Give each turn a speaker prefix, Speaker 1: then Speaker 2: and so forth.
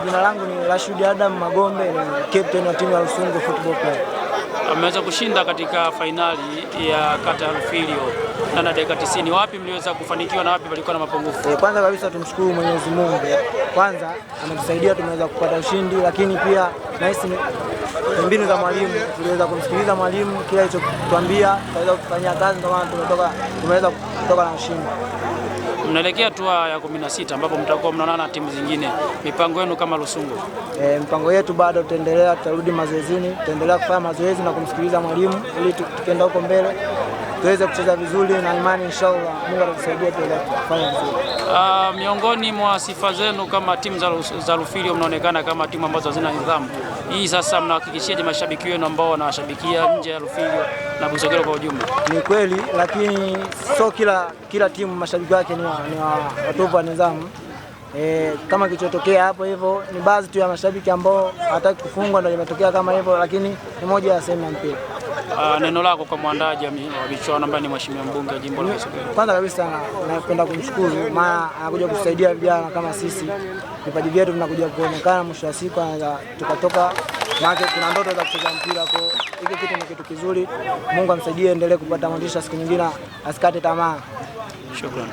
Speaker 1: Jina langu ni Rashid Adam Magombe, ni captain wa timu ya Lusungu Football Club.
Speaker 2: Ameweza kushinda katika fainali ya kata ya Rufilio na dakika 90. Wapi mliweza kufanikiwa na wapi palikuwa na mapungufu?
Speaker 1: Kwanza kabisa tumshukuru Mwenyezi Mungu. Kwanza ametusaidia tumeweza kupata ushindi, lakini pia nahisi mbinu za mwalimu, tuliweza kumsikiliza mwalimu, kila alichotuambia tuweza kufanyia kazi, ndio maana tumeweza kutoka na ushindi.
Speaker 2: Mnaelekea hatua ya 16 ambapo mtakuwa mnaonana na timu zingine. Mipango yenu kama Lusungu?
Speaker 1: Mpango yetu bado tutaendelea, tutarudi mazoezini, tutaendelea kufanya mazoezi na kumsikiliza mwalimu ili tukienda huko mbele tuweze kucheza vizuri, na imani inshallah Mungu atatusaidia tuweze kufanya vizuri.
Speaker 2: Miongoni mwa sifa zenu kama timu za Rufilio mnaonekana kama timu ambazo hazina nidhamu. Hii sasa mnahakikishiaje mashabiki wenu ambao wanawashabikia nje ya Rufilio na Busokelo kwa ujumla?
Speaker 1: Ni kweli, lakini sio kila timu mashabiki wake ni watovu wa nidhamu. Kama kilichotokea hapo hivyo ni baadhi tu ya mashabiki ambao hataki kufungwa ndio imetokea kama hivyo, lakini ni moja ya sehemu ya mpira.
Speaker 2: Neno lako kwa mwandaji wa michuano ambaye ni Mheshimiwa Mbunge wa Jimbo la Busokelo?
Speaker 1: Kwanza kabisa napenda kumshukuru, maana anakuja kusaidia vijana kama sisi. Vipaji vyetu vinakuja kuonekana, mwisho wa siku anaweza tukatoka, maana kuna ndoto za kucheza mpira. Kwa hiki kitu ni kitu kizuri. Mungu amsaidie, endelee kupata motisha, siku nyingine asikate tamaa.
Speaker 2: Shukrani.